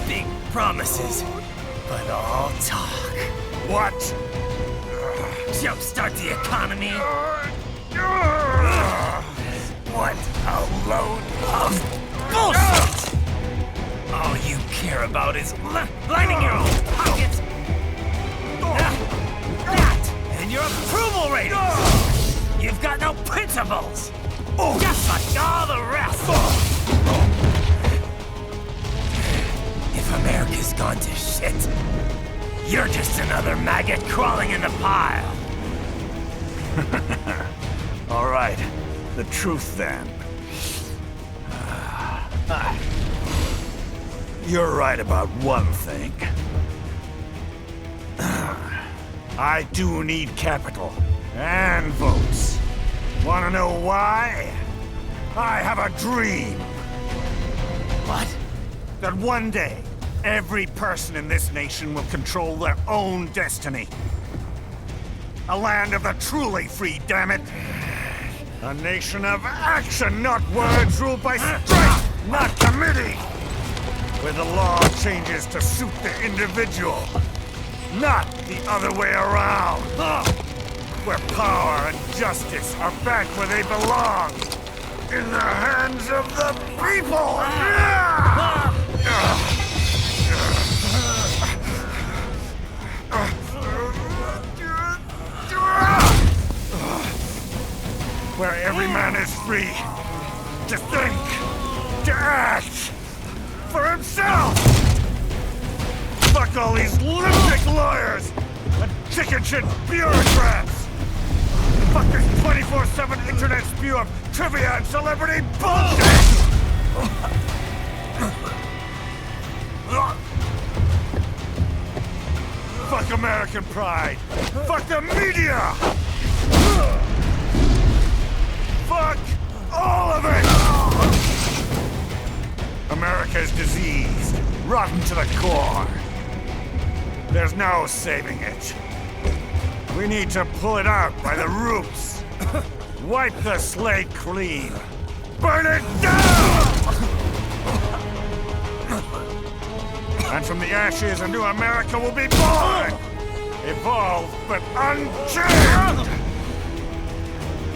Big promises, but all talk. What? Jumpstart the economy. What a load of bullshit! All you care about is lining your own pockets. That and your approval ratings. You've got no principles. Just like all the rest. If America's gone to shit, you're just another maggot crawling in the pile. All right, the truth then. You're right about one thing. I do need capital and votes. Wanna know why? I have a dream. What? That one day, every person in this nation will control their own destiny. A land of the truly free, damn it! A nation of action, not words, ruled by strength, not committee! Where the law changes to suit the individual, not the other way around! Where power and justice are back where they belong! In the hands of the people! Where every man is free to think, to act for himself! Fuck all these lunatic lawyers and chicken shit bureaucrats! Fuck this 24/7 internet spew of trivia and celebrity bullshit! Fuck American pride! Fuck the media! Fuck all of it! America's diseased, rotten to the core. There's no saving it. We need to pull it out by the roots. Wipe the slate clean. Burn it down! And from the ashes, a new America will be born! Evolved, but unchained!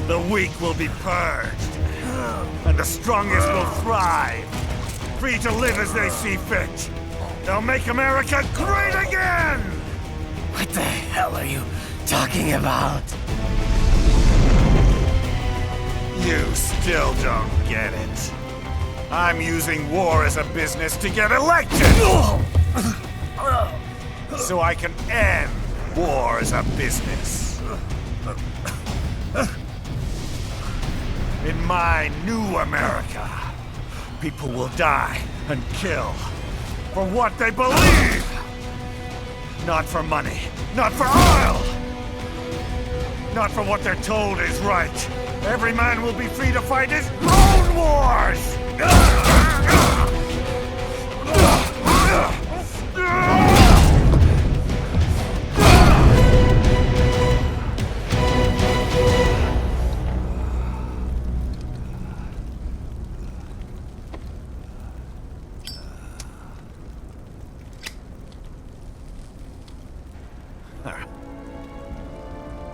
The weak will be purged, and the strongest will thrive, free to live as they see fit. They'll make America great again! What the hell are you talking about? You still don't get it. I'm using war as a business to get elected! So I can end war as a business. In my new America, people will die and kill for what they believe! Not for money, not for oil! Not for what they're told is right. Every man will be free to fight his own wars!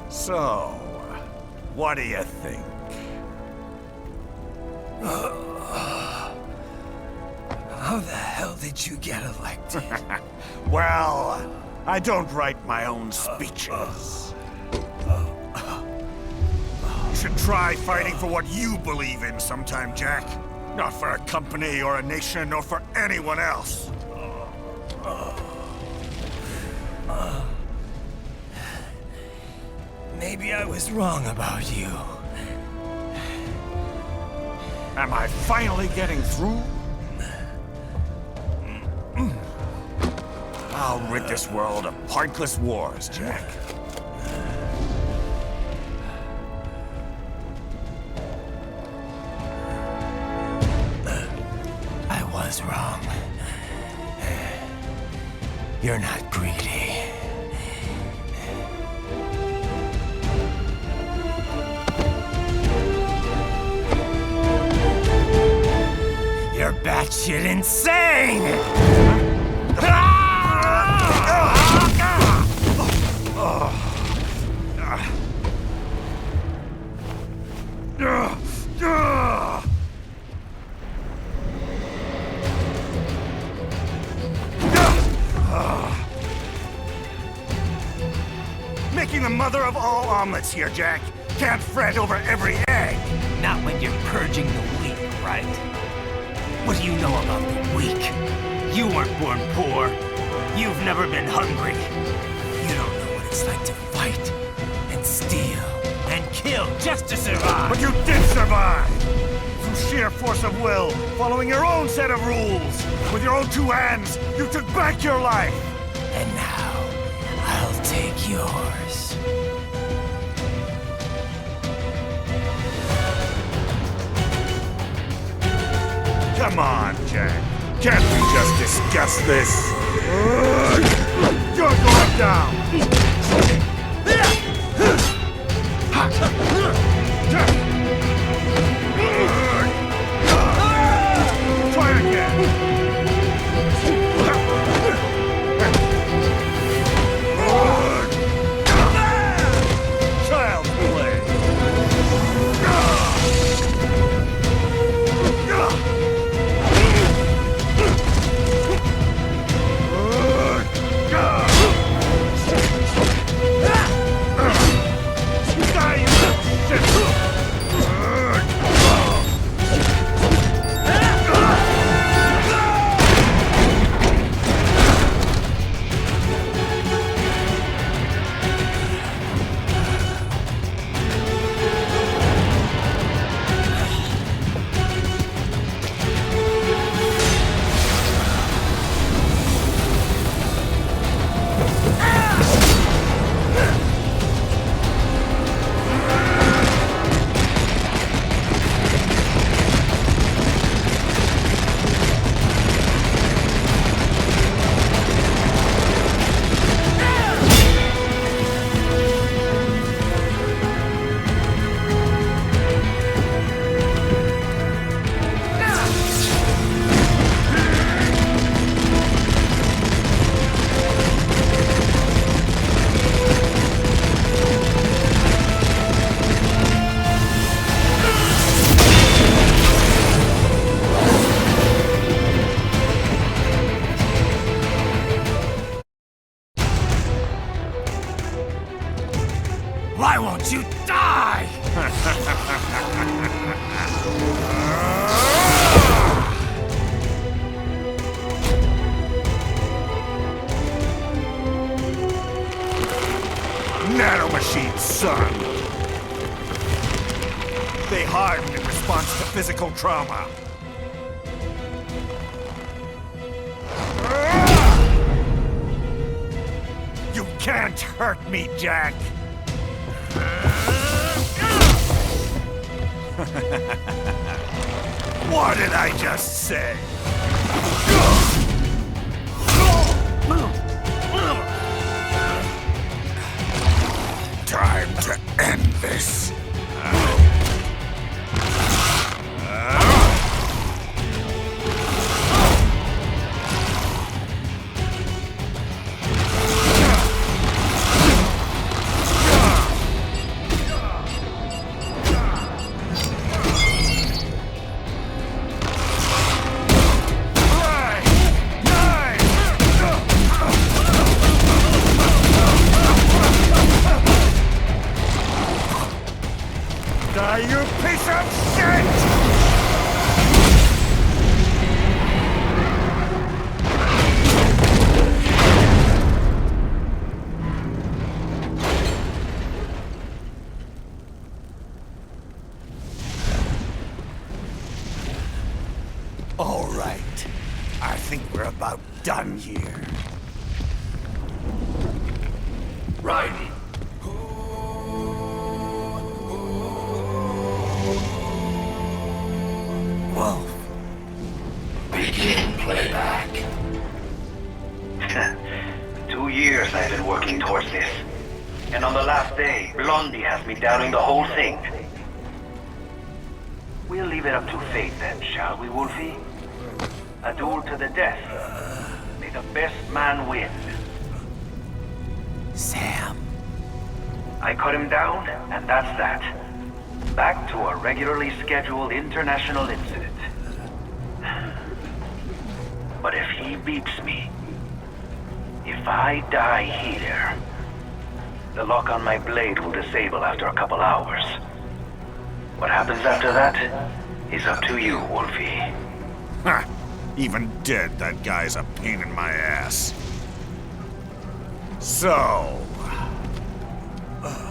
So, what do you think? How the hell did you get elected? Well, I don't write my own speeches. You should try fighting for what you believe in sometime, Jack. Not for a company or a nation or for anyone else. Maybe I was wrong about you. Am I finally getting through? I'll rid this world of pointless wars, Jack. I was wrong. You're not greedy. You're batshit insane! the mother of all omelets here, Jack. Can't fret over every egg. Not when you're purging the weak, right? What do you know about the weak? You weren't born poor. You've never been hungry. You don't know what it's like to fight and steal and kill just to survive. But you did survive! Through sheer force of will, following your own set of rules. With your own two hands, you took back your life. And now, I'll take yours. Come on, Jack. Can't we just discuss this? You're going down! Try again! Child's play! Why won't you die? Nanomachines, son! They harden in response to physical trauma. You can't hurt me, Jack! What did I just say? Time to end this. Die, you piece of shit! All right. I think we're about done here. Right. Wolf. Begin playback. 2 years I've been working towards this. And on the last day, Blondie has me downing the whole thing. We'll leave it up to fate then, shall we, Wolfie? A duel to the death. May the best man win. Sam. I cut him down, and that's that. Back to a regularly scheduled international incident. But if he beats me, if I die here, The lock on my blade will disable after a couple hours. What happens after that is up to you, Wolfie. Ha! Even dead, that guy's a pain in my ass. So...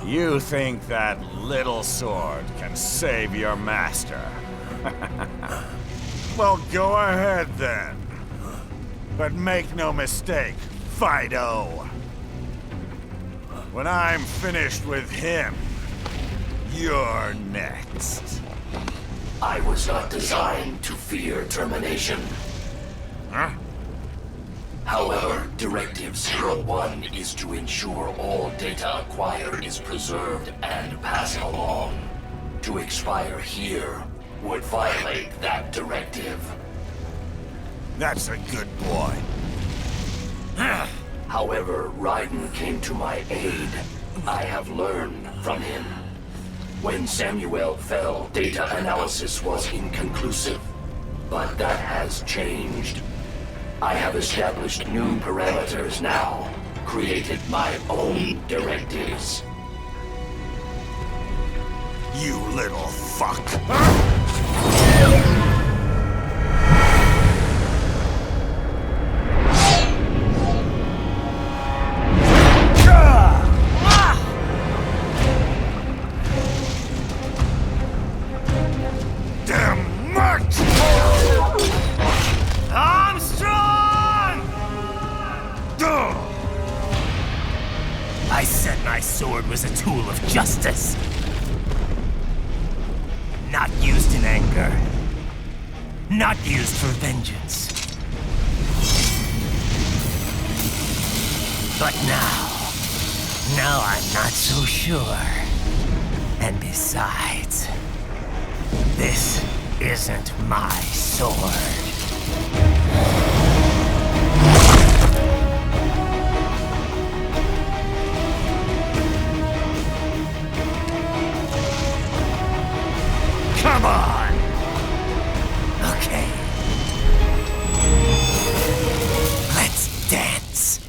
you think that little sword can save your master? Well, go ahead then. But make no mistake, Fido. When I'm finished with him, you're next. I was not designed to fear termination. Huh? However, Directive 01 is to ensure all data acquired is preserved and passed along. To expire here would violate that directive. That's a good boy. However, Raiden came to my aid. I have learned from him. When Samuel fell, data analysis was inconclusive. But that has changed. I have established new parameters now, created my own directives. You little fuck. Damn much! Armstrong! I said my sword was a tool of justice. Not used in anger. Not used for vengeance. But now I'm not so sure. And besides, this isn't my sword. Come on! Okay. Let's dance.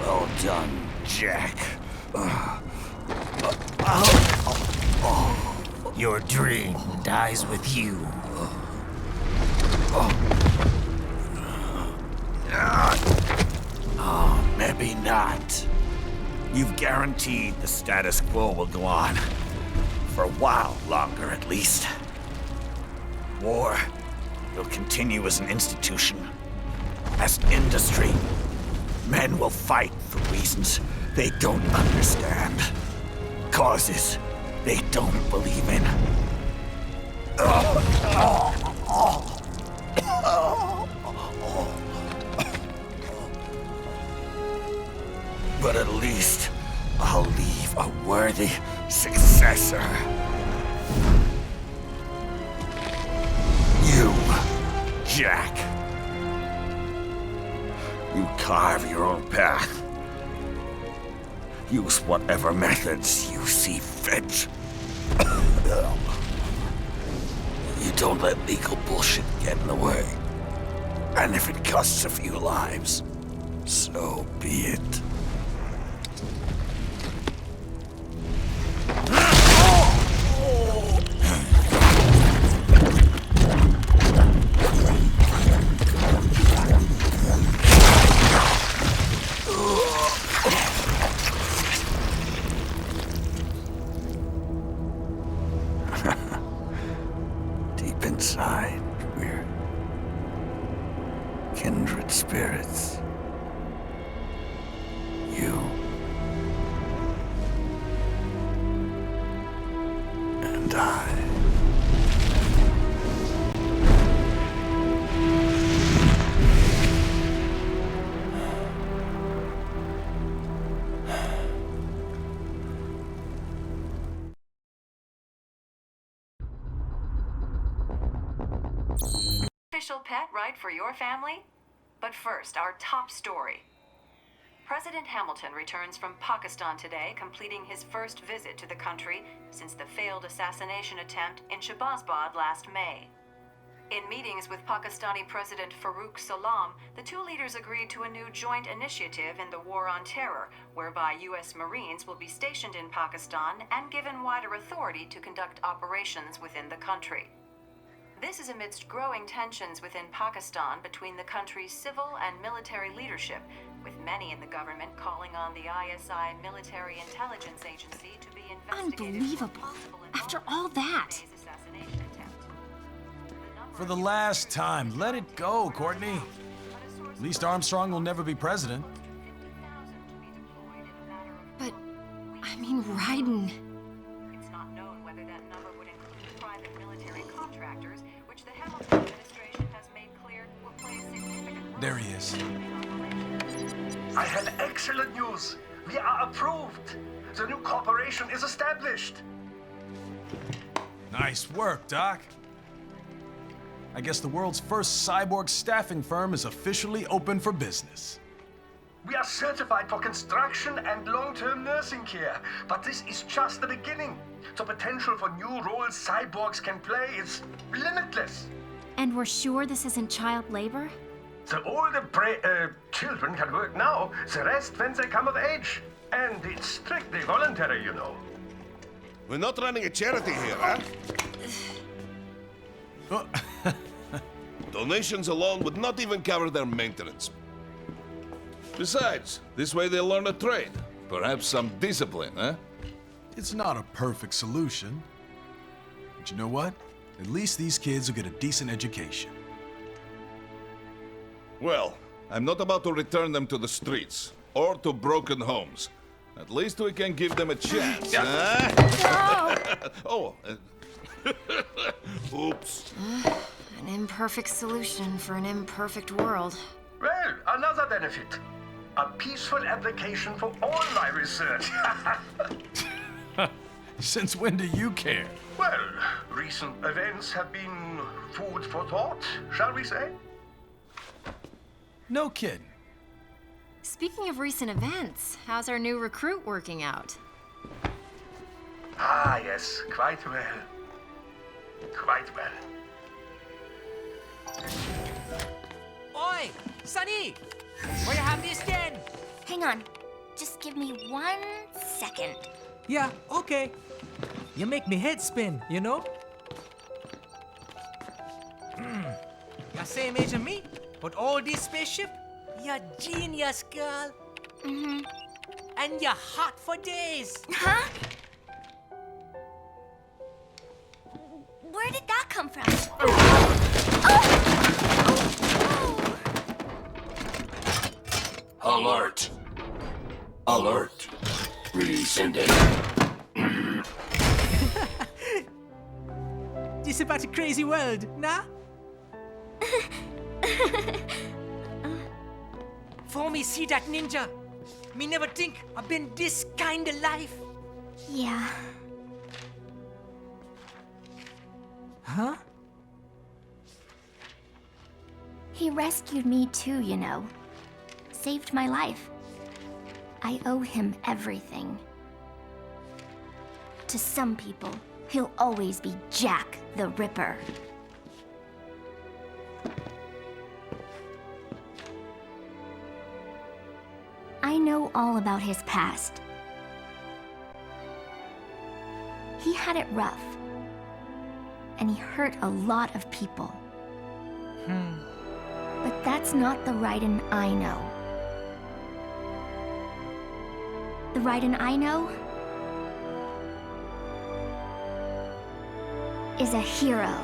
Well done, Jack. Your dream dies with you. Maybe not. You've guaranteed the status quo will go on. For a while longer, at least. War will continue as an institution, as an industry. Men will fight for reasons they don't understand. Causes they don't believe in. But at least I'll leave a worthy successor. You, Jack. You carve your own path. Use whatever methods you see fit. You don't let legal bullshit get in the way. And if it costs a few lives, so be it. Deep inside, we're kindred spirits. You and I. Official pet right for your family? But first, our top story. President Hamilton returns from Pakistan today, completing his first visit to the country since the failed assassination attempt in Shahbazbad last May. In meetings with Pakistani President Farooq Salam, the two leaders agreed to a new joint initiative in the war on terror, whereby U.S. Marines will be stationed in Pakistan and given wider authority to conduct operations within the country. This is amidst growing tensions within Pakistan between the country's civil and military leadership, with many in the government calling on the ISI Military Intelligence Agency to be investigated. Unbelievable. After all that. For the last time, let it go, Courtney. At least Armstrong will never be president. But, I mean, Raiden. It's not known whether that number would include private military contractors, which the Hamilton administration has made clear will play a significant role. There he is. I have excellent news. We are approved. The new corporation is established. Nice work, Doc. I guess the world's first cyborg staffing firm is officially open for business. We are certified for construction and long-term nursing care, but this is just the beginning. The potential for new roles cyborgs can play is limitless. And we're sure this isn't child labor? The older children can work now, the rest when they come of age. And it's strictly voluntary, you know. We're not running a charity here, huh? Donations alone would not even cover their maintenance. Besides, this way they'll learn a trade. Perhaps some discipline, huh? It's not a perfect solution. But you know what? At least these kids will get a decent education. Well, I'm not about to return them to the streets or to broken homes. At least we can give them a chance, huh? Oh, oops. An imperfect solution for an imperfect world. Well, another benefit. A peaceful application for all my research. Since when do you care? Well, recent events have been food for thought, shall we say? No kidding. Speaking of recent events, how's our new recruit working out? Ah, yes, quite well. Quite well. Oi! Sunny! Where you have this then? Hang on. Just give me 1 second. Yeah, okay. You make me head spin, you know? You're same age as me, but all this spaceship, you're genius, girl. Mm-hmm. And you're hot for days. Huh? Where did that come from? Alert! Alert! Resending. This about a crazy world, nah? For me see that ninja, me never think I've been this kind of life. Yeah. Huh? He rescued me too, you know. Saved my life. I owe him everything. To some people, he'll always be Jack the Ripper. I know all about his past. He had it rough. And he hurt a lot of people. But that's not the Raiden I know. The Raiden I know is a hero.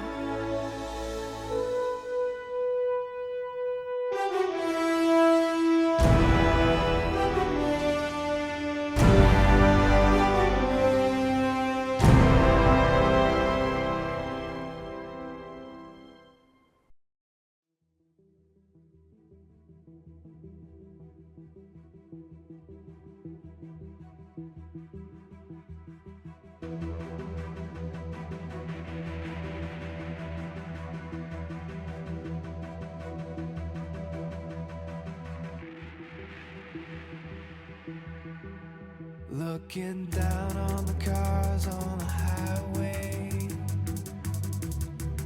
Looking down on the cars on the highway,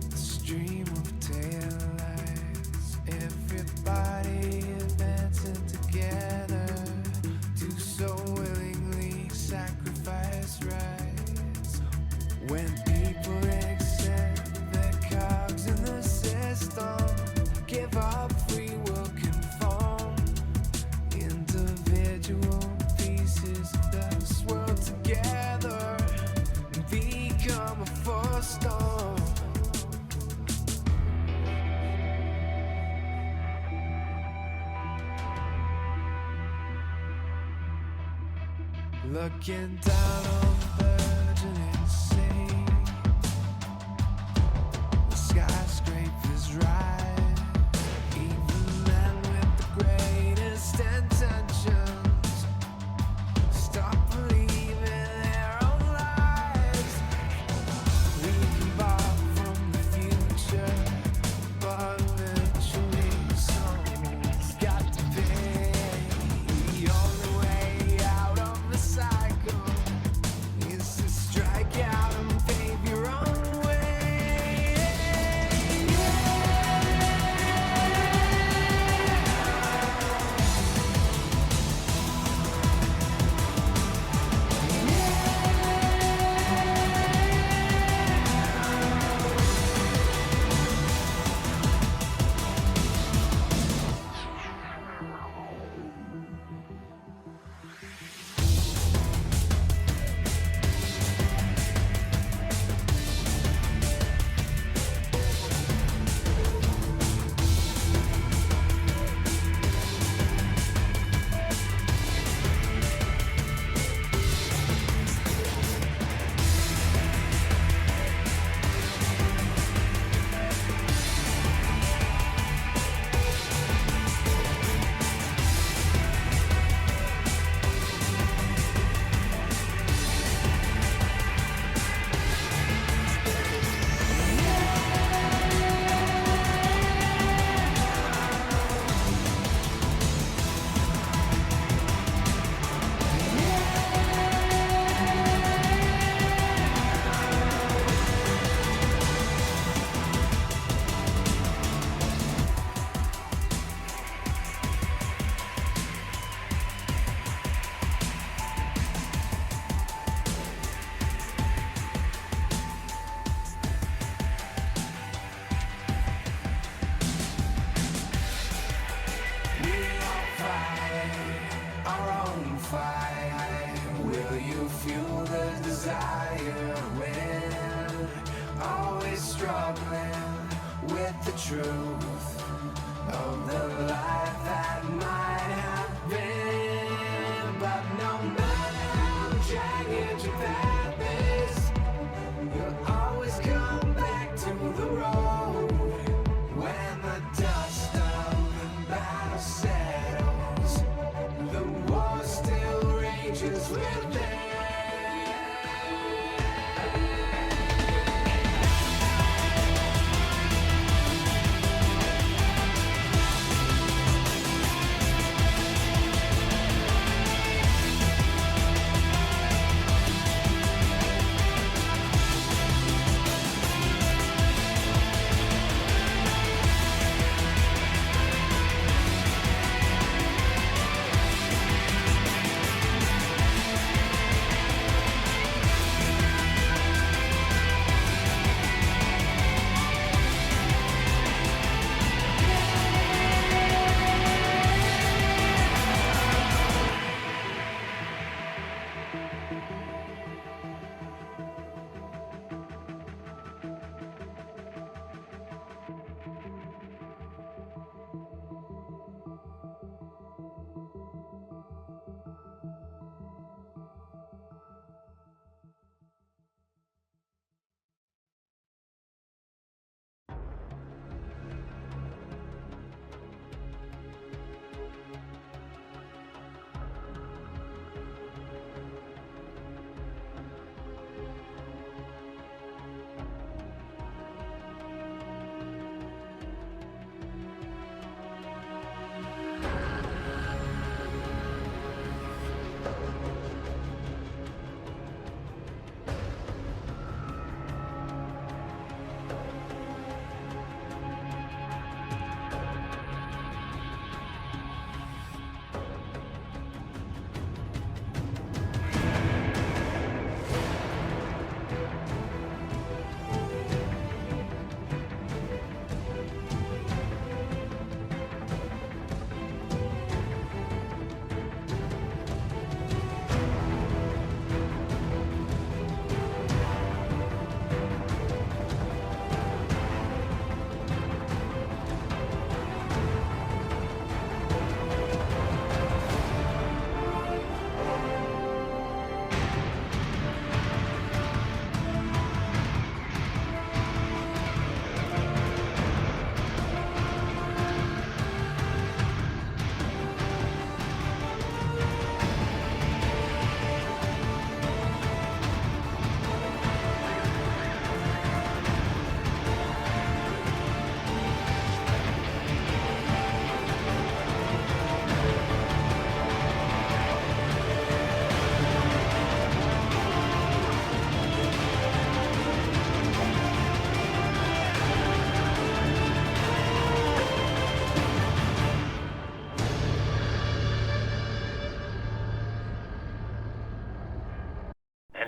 the stream of taillights, everybody advancing together to so willingly sacrifice rights. When people accept their cogs in the system, give up free will, conform, individual pieces that swirl together and become a force storm. Looking down on the burgeoning city, the skyscrapers rise, even men with the greatest intentions stop believing their own lies. We can borrow from the future, but eventually someone's got to pay. The only way out of the cycle is fight? Will you fuel the desire when always struggling with the truth of the life that might have been? But no matter how jagged your path is, you'll always come back to the road when the dust of the battle settles. The war still rages within.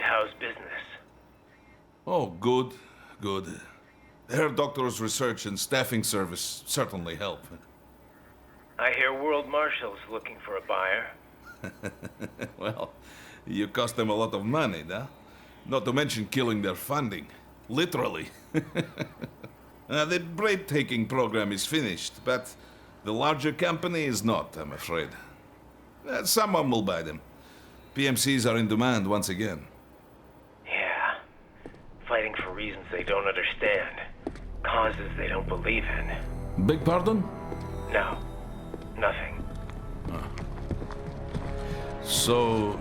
How's business? Oh, good, good. Herr Doctor's research and staffing service certainly help. I hear World Marshal's looking for a buyer. Well, you cost them a lot of money, huh? Not to mention killing their funding. Literally. The break-taking program is finished, but the larger company is not, I'm afraid. Someone will buy them. PMCs are in demand once again. Yeah. Fighting for reasons they don't understand. Causes they don't believe in. Beg pardon? No. Nothing. So,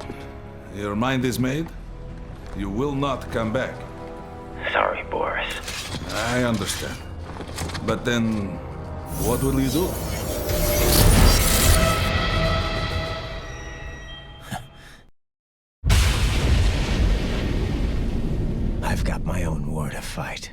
your mind is made? You will not come back? Sorry, Boris. I understand. But then, what will you do? I've got my own war to fight.